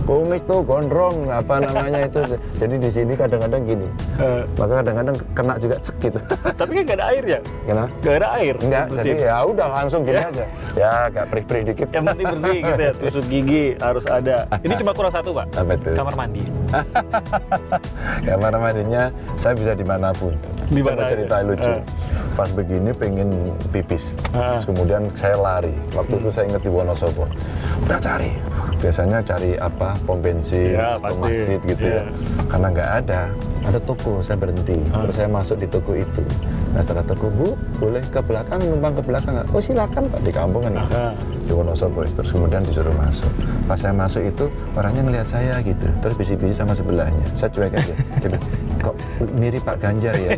kumis tuh gondrong, apa namanya itu. Jadi di sini kadang-kadang gini, maka kadang-kadang kena juga cek gitu. Tapi kan nggak ada air ya? Kenapa? Nggak ada air. Enggak, jadi Bersih. ya udah langsung gini aja. Ya agak perih-perih dikit. Yang penting bersih gitu ya. Tusuk gigi harus ada. Ini cuma kurang satu, Pak. Apa itu? Kamar mandi. Kamar mandinya saya bisa dimanapun. Di mana Ada cerita aja? lucu. Pas begini pengen pipis, terus kemudian saya lari. Waktu itu saya ingat di Wonosobo. Udah cari. Biasanya cari apa? Pom bensin, Ya, atau pasti. masjid gitu Ya. ya. Karena nggak ada. Ada toko, saya berhenti. Terus saya masuk di toko itu. Nah setelah toko, Bu, boleh ke belakang, numpang ke belakang nggak? Oh silakan Pak, di kampung kan. Di Wonosobo. Terus kemudian disuruh masuk. Pas saya masuk itu, orangnya ngelihat saya gitu. Terus bisik-bisik sama sebelahnya. Saya cuek aja. Dia bilang, kok mirip Pak Ganjar ya?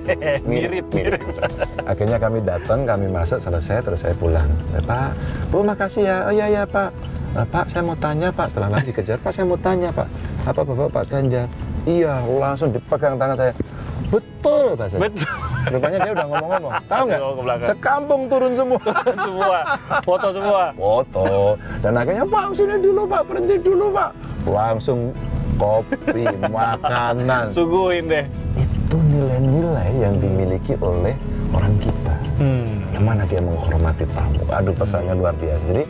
Mirip. Akhirnya kami datang, kami masak, selesai, terus saya pulang. Pak, Bu makasih ya. Oh iya Pak. Pak, saya mau tanya Pak, setelah lagi dikejar, Pak saya mau tanya Pak, apa Bapak Pak Ganjar? Iya, langsung dipegang tangan saya. Betul, bahasa. Betul. Rupanya dia udah ngomong-ngomong. Tahu nggak? Ke belakang. Sekampung turun semua. Semua. Foto semua. Foto. Dan akhirnya Pak sini dulu Pak, berhenti dulu Pak. Langsung kopi, makanan. Suguhin deh. Itu nilai-nilai yang dimiliki oleh orang kita. Kemana dia menghormati tamu. Aduh pesannya luar biasa. Jadi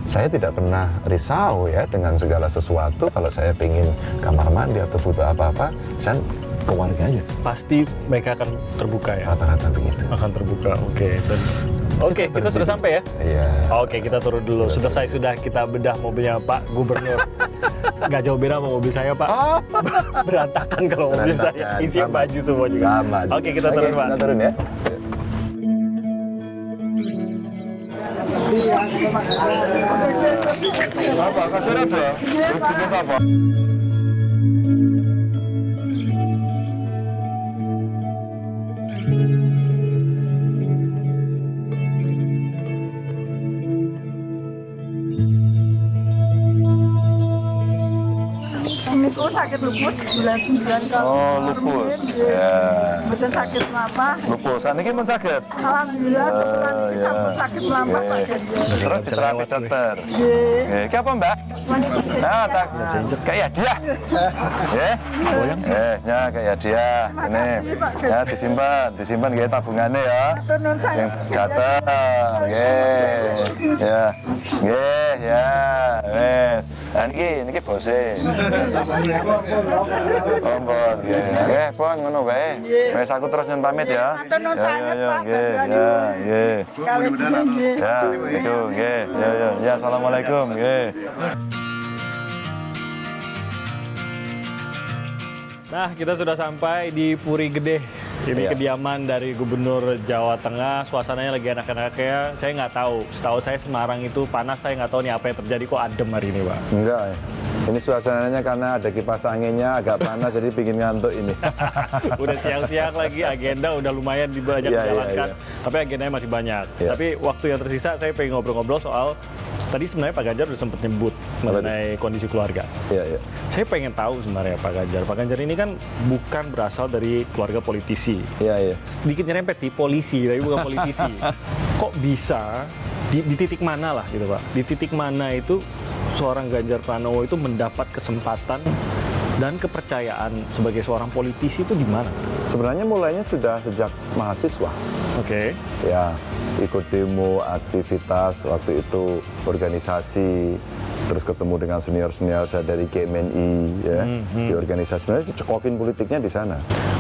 saya tidak pernah risau ya dengan segala sesuatu. Kalau saya pengen kamar mandi atau butuh apa-apa, saya ke warga aja. Pasti mereka akan terbuka ya. Rata-rata begitu. Akan terbuka. Oke. Oke, kita sudah sampai ya. Iya. Oke, kita turun dulu. Sudah kita bedah mobilnya Pak Gubernur. Nggak jauh beda sama mobil saya, Pak. Berantakan kalau mobil saya. Berantakan. Isinya Sama. baju semua juga. Sama. Oke, kita turun, Pak. Kita turun ya. Apa? Kasir ada? Terus apa? Niku sakit lupus bulan 9 kalau Oh, lupus. Ya. Mboten sakit apa. Lupus. Saat ini pun sakit. Alhamdulillah sebulan ini ya. sampun sakit lama Pak Ganjar. Terus diterapi dokter. Nggih. Oke, apa Mbak? Nah, tak. Kayak dia. Ya. Ya, kayak dia. Ini. Ya, disimpan kayak tabungannya ya. Tenun saya. Yang jatah. Ya. Ya. Wes. Nah, ini bose. Kompon, nggih, pon ngono wae. Wes aku terus nyun pamit ya. Tenun sanget Pak. Nggih. Kali nggih. Ya, itu nggih. Ya, assalamualaikum, nggih. Nah, kita sudah sampai di Puri Gede. Ini Iya. kediaman dari Gubernur Jawa Tengah. Suasananya lagi enak-enaknya. Saya nggak tahu. Setahu saya Semarang itu panas. Saya nggak tahu nih apa yang terjadi. Kok adem hari ini, Pak? Enggak ya. Ini suasananya karena ada kipas anginnya agak panas jadi bikin ngantuk ini. Udah siang-siang lagi, agenda udah lumayan banyak Iya, dijalankan. iya. Tapi agendanya masih banyak. Iya. Tapi waktu yang tersisa saya pengen ngobrol-ngobrol soal tadi sebenarnya Pak Ganjar udah sempat nyebut mengenai kondisi keluarga. Iya, iya. Saya pengen tahu sebenarnya Pak Ganjar. Pak Ganjar ini kan bukan berasal dari keluarga politisi. Iya, iya. Sedikit nyerempet sih, polisi, tapi bukan politisi. Kok bisa, di titik mana lah gitu Pak, di titik mana itu seorang Ganjar Pranowo itu mendapat kesempatan dan kepercayaan sebagai seorang politisi itu di mana? Sebenarnya mulainya sudah sejak mahasiswa. Oke. Ya, ikut demo, aktivitas waktu itu organisasi, terus ketemu dengan senior-senior saya dari GMNI ya, di organisasi sebenarnya cekokin politiknya di sana.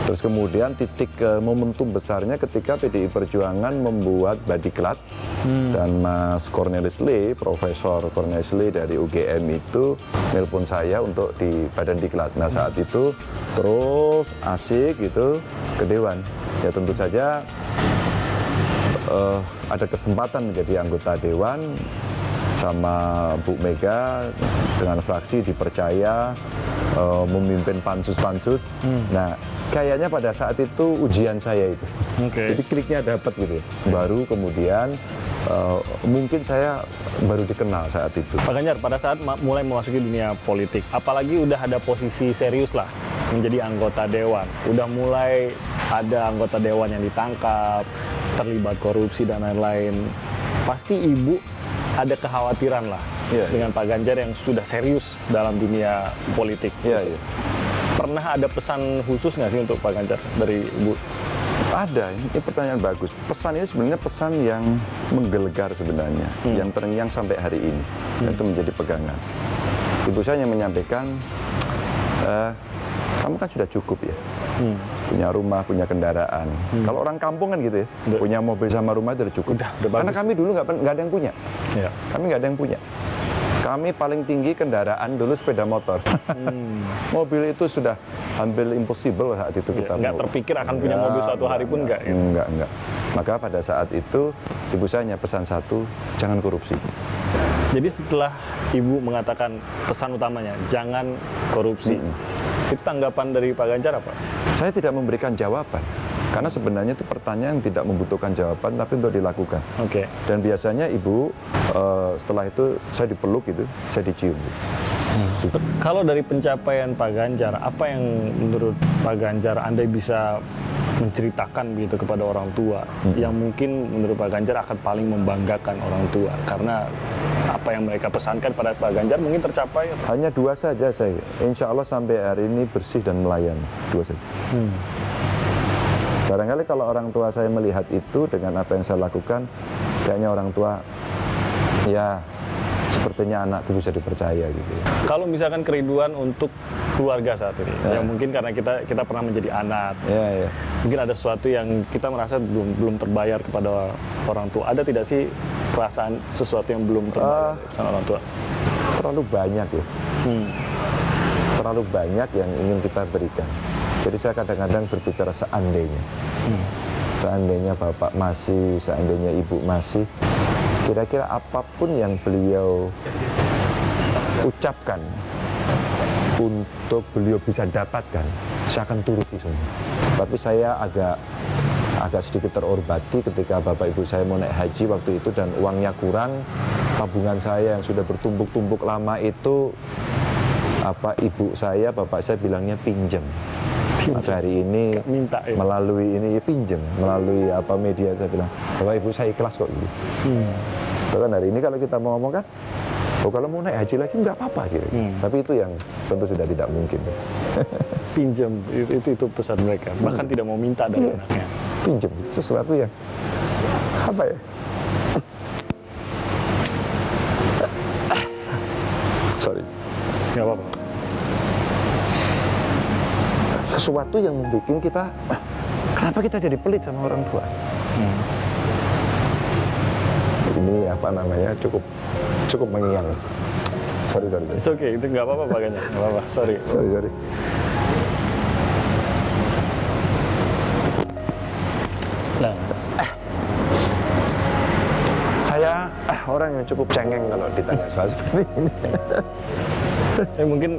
Terus kemudian titik momentum besarnya ketika PDI Perjuangan membuat Badiklat dan Mas Cornelis Lee, Profesor Cornelis Lee dari UGM itu nelpon saya untuk di Badan Diklat. Nah saat itu terus asik gitu ke Dewan. Ya tentu saja ada kesempatan menjadi anggota Dewan sama Bu Mega dengan fraksi dipercaya memimpin pansus-pansus. Nah, kayaknya pada saat itu ujian saya itu. Oke. Jadi kliknya dapat gitu. Baru kemudian mungkin saya baru dikenal saat itu. Pak Ganjar, pada saat mulai memasuki dunia politik, apalagi udah ada posisi serius lah menjadi anggota Dewan, udah mulai ada anggota Dewan yang ditangkap, terlibat korupsi dan lain-lain, pasti Ibu ada kekhawatiran lah Iya. dengan Pak Ganjar yang sudah serius dalam dunia politik. Iya, iya. Pernah ada pesan khusus nggak sih untuk Pak Ganjar dari Ibu? Ada, ini pertanyaan bagus. Pesan ini sebenarnya pesan yang menggelegar sebenarnya, yang terngiang sampai hari ini, itu menjadi pegangan. Ibu saya yang menyampaikan, kamu kan sudah cukup ya, punya rumah, punya kendaraan. Kalau orang kampung kan gitu ya, Udah. punya mobil sama rumah itu udah cukup. Udah Karena bagus. kami dulu nggak ada yang punya, Ya. kami nggak ada yang punya. Kami paling tinggi kendaraan dulu sepeda motor. Mobil itu sudah hampir impossible saat itu kita Nggak mau. terpikir akan punya Ya, mobil suatu hari pun nggak. Ya. Enggak. Maka pada saat itu ibu saya hanya pesan satu, jangan korupsi. Jadi setelah Ibu mengatakan pesan utamanya, jangan korupsi. Itu tanggapan dari Pak Ganjar apa? Saya tidak memberikan jawaban, karena sebenarnya itu pertanyaan yang tidak membutuhkan jawaban, tapi untuk dilakukan. Oke. Dan biasanya ibu setelah itu saya dipeluk gitu, saya dicium. Kalau dari pencapaian Pak Ganjar, apa yang menurut Pak Ganjar Anda bisa menceritakan begitu kepada orang tua yang mungkin menurut Pak Ganjar akan paling membanggakan orang tua karena apa yang mereka pesankan pada Pak Ganjar mungkin tercapai? Atau? Hanya 2 saja saya, insya Allah sampai hari ini bersih dan melayani, 2 saja. Barangkali kalau orang tua saya melihat itu dengan apa yang saya lakukan, kayaknya orang tua, ya sepertinya anakku bisa dipercaya gitu. Kalau misalkan kerinduan untuk keluarga saat ini, Ya. yang mungkin karena kita pernah menjadi anak, Ya. mungkin ada sesuatu yang kita merasa belum terbayar kepada orang tua. Ada tidak sih perasaan sesuatu yang belum terbayar sama orang tua? Terlalu banyak ya. Terlalu banyak yang ingin kita berikan. Jadi saya kadang-kadang berbicara seandainya. Seandainya Bapak masih, seandainya Ibu masih, kira-kira apapun yang beliau ucapkan untuk beliau bisa dapatkan, saya akan turuti semua. Tapi saya agak sedikit terorbati ketika Bapak Ibu saya mau naik haji waktu itu dan uangnya kurang, tabungan saya yang sudah bertumbuk-tumbuk lama itu, ibu saya, bapak saya bilangnya pinjam. Maka hari ini Minta ya? melalui ini pinjam, melalui media saya bilang, Bapak Ibu saya ikhlas kok gitu. Bahkan hari ini kalau kita mau ngomong kan, kalau mau naik haji lagi nggak apa-apa gitu. Tapi itu yang tentu sudah tidak mungkin. Pinjam, itu pesan mereka. Bahkan tidak mau minta dari anaknya. Pinjam sesuatu yang apa ya? Sorry. Nggak apa-apa. Sesuatu yang bikin kita, kenapa kita jadi pelit sama orang tua? Ini cukup mengiang. Sorry. It's okay, itu nggak apa-apa Pak Ganjar. Nggak apa-apa, sorry. Sorry. Nah, Saya orang yang cukup cengeng kalau ditanya soal seperti ini. mungkin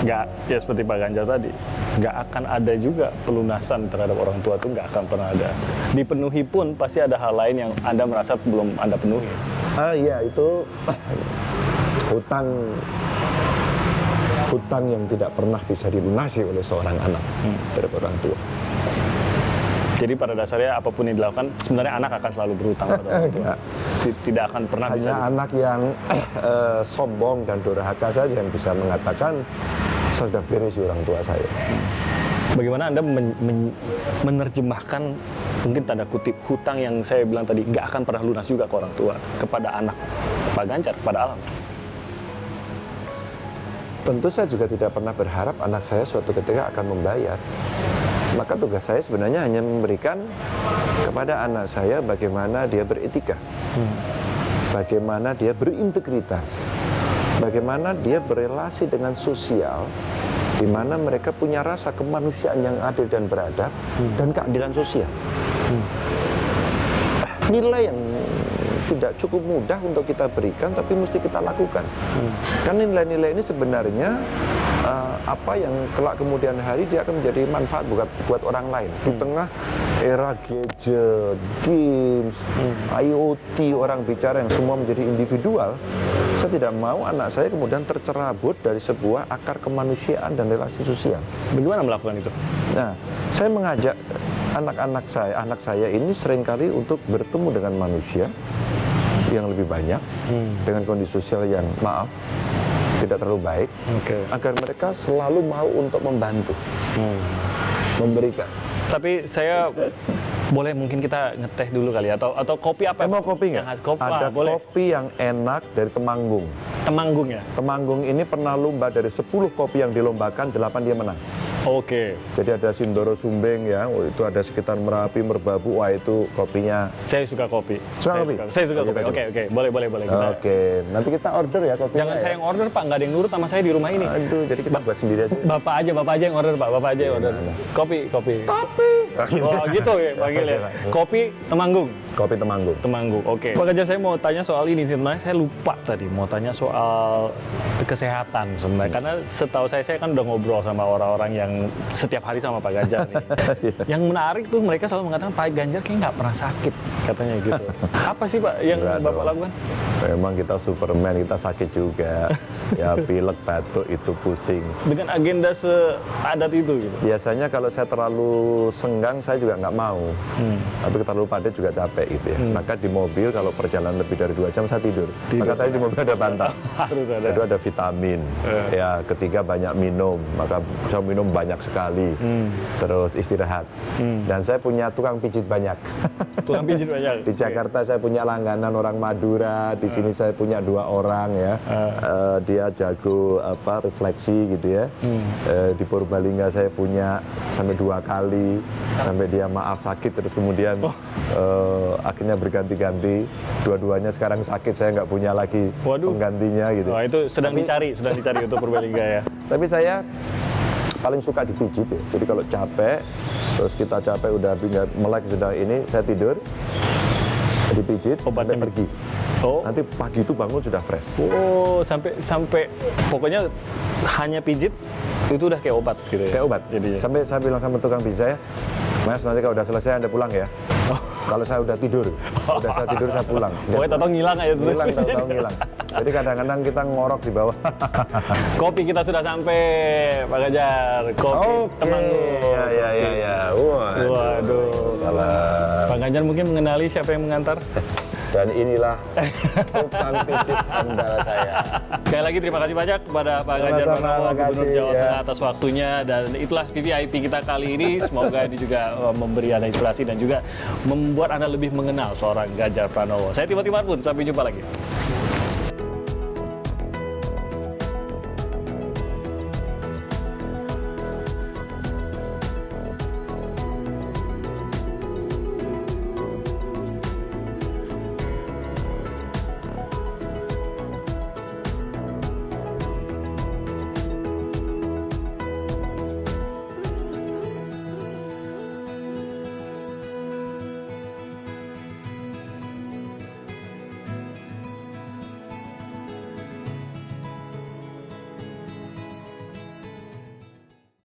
nggak, ya seperti Pak Ganjar tadi, nggak akan ada juga pelunasan terhadap orang tua itu nggak akan pernah ada. Dipenuhi pun pasti ada hal lain yang Anda merasa belum Anda penuhi. Iya, itu hutang yang tidak pernah bisa dilunasi oleh seorang anak terhadap orang tua. Jadi pada dasarnya apapun yang dilakukan, sebenarnya anak akan selalu berhutang pada orang tua. Tidak akan pernah bisa. Hanya anak yang sombong dan durhaka saja yang bisa mengatakan saya sudah beres orang tua saya. Bagaimana Anda menerjemahkan mungkin tanda kutip hutang yang saya bilang tadi nggak akan pernah lunas juga ke orang tua kepada anak Pak Ganjar, kepada alam? Tentu saya juga tidak pernah berharap anak saya suatu ketika akan membayar. Maka tugas saya sebenarnya hanya memberikan kepada anak saya bagaimana dia beretika, bagaimana dia berintegritas, bagaimana dia berelasi dengan sosial, di mana mereka punya rasa kemanusiaan yang adil dan beradab, dan keadilan sosial. Nilai yang tidak cukup mudah untuk kita berikan, tapi mesti kita lakukan. Karena nilai-nilai ini sebenarnya apa yang kelak kemudian hari dia akan menjadi manfaat buat orang lain. Di tengah era gadget, games, IoT, orang bicara yang semua menjadi individual, saya tidak mau anak saya kemudian tercerabut dari sebuah akar kemanusiaan dan relasi sosial. Bagaimana melakukan itu? Nah, saya mengajak anak saya ini seringkali untuk bertemu dengan manusia yang lebih banyak, dengan kondisi sosial yang maaf, tidak terlalu baik, agar mereka selalu mau untuk membantu, memberikan. Tapi saya boleh mungkin kita ngeteh dulu kali ya, atau kopi apa? Mau kopi nggak? Yang khas kopi. Ada boleh. kopi yang enak dari Temanggung. Temanggung ya? Temanggung ini pernah lomba, dari 10 kopi yang dilombakan, 8 dia menang. Oke. Jadi ada Sindoro Sumbing ya, itu ada sekitar Merapi, Merbabu, wah itu kopinya. Saya suka kopi. Suka kopi? Saya suka Oke, kopi. oke. Oke. Boleh kita. Oke, nanti kita order ya kopinya. Jangan saya yang order, Pak. Nggak ada yang nurut sama saya di rumah ini. Aduh, jadi kita buat sendiri aja. Bapak aja yang order, Pak. Bapak aja yang order. Kopi. Oh, gitu ya panggilnya. Kopi Temanggung. Kopi Temanggung. Temanggung. Oke. Pak Ganjar, saya mau tanya soal ini sebenarnya. Saya lupa tadi mau tanya soal kesehatan sebenarnya. Karena setahu saya kan udah ngobrol sama orang-orang yang setiap hari sama Pak Ganjar nih. Yang menarik tuh mereka selalu mengatakan Pak Ganjar kayak nggak pernah sakit, katanya gitu. Apa sih Pak yang Enggak Bapak dong. lakukan? Memang kita Superman, kita sakit juga. Ya pilek, batuk, itu pusing. Dengan agenda seadat itu gitu. Biasanya kalau saya terlalu senggang, saya juga nggak mau. Tapi terlalu padat juga capek gitu ya. Maka di mobil kalau perjalanan lebih dari 2 jam saya tidur. Maka tadi di mobil ada bantal. Harus ada. Kedua ada vitamin. Ya, ketiga banyak minum. Maka saya minum banyak sekali. Terus istirahat. Dan saya punya tukang pijit banyak. Tukang pijit banyak. Di Jakarta saya punya langganan orang Madura. Di sini saya punya 2 orang ya. Dia jago refleksi gitu ya. Di Purbalingga saya punya sampai 2 kali. Sampai dia maaf sakit terus kemudian akhirnya berganti-ganti. Dua-duanya sekarang sakit, saya nggak punya lagi penggantinya gitu. Wah, itu sedang dicari untuk Purbalingga ya. Tapi saya paling suka dipijit ya. Jadi kalau capek, terus kita capek udah melek sudah ini, saya tidur, dipijit, Obatnya sampai pergi. Oh. Nanti pagi itu bangun sudah fresh. Oh, sampai pokoknya hanya pijit itu udah kayak obat gitu ya. Kayak obat. Jadinya. Sampai saya bilang sama tukang pijit saya, Mas nanti kalau udah selesai Anda pulang ya. Kalau saya udah tidur, saya tidur saya pulang. Pokoknya tahu ngilang aja tuh. Ngilang, tahu ngilang. Jadi kadang-kadang kita ngorok di bawah. Kopi kita sudah sampai, Pak Ganjar. Kopi Temanggung. Ya. Waduh. Salah. Pak Ganjar mungkin mengenali siapa yang mengantar? Dan inilah tukang pijit andal saya. Sekali lagi terima kasih banyak kepada Pak Ganjar Sama-sama, Pranowo, Gubernur makasih, Jawa ya. Tengah atas waktunya, dan itulah VVIP kita kali ini. Semoga ini juga memberi Anda inspirasi dan juga membuat Anda lebih mengenal seorang Ganjar Pranowo. Saya Timothy Marbun, sampai jumpa lagi.